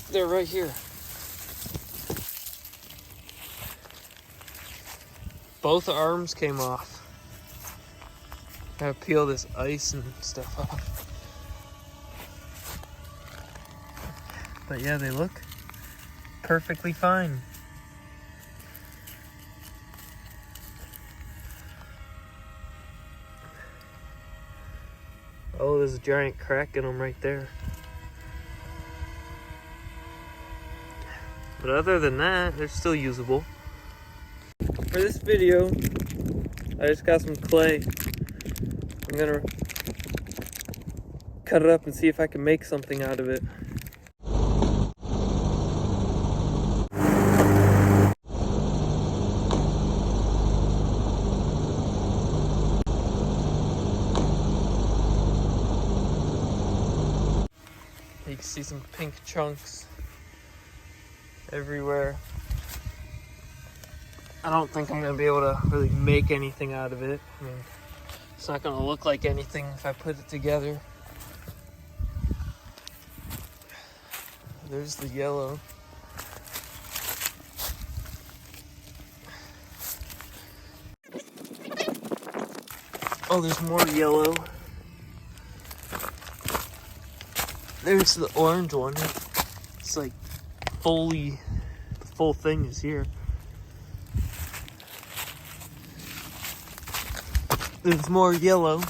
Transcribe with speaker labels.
Speaker 1: They're right here. Both arms came off. Gotta peel this ice and stuff off. But yeah, they look perfectly fine. Oh, there's a giant crack in them right there. But other than that, they're still usable. For this video, I just got some clay. I'm gonna cut it up and see if I can make something out of it. You can see some pink chunks everywhere. I don't think I'm gonna be able to really make anything out of it. I mean, it's not gonna look like anything if I put it together. There's the yellow. Oh, there's more yellow. There's the orange one. It's like fully, the full thing is here. There's more yellow.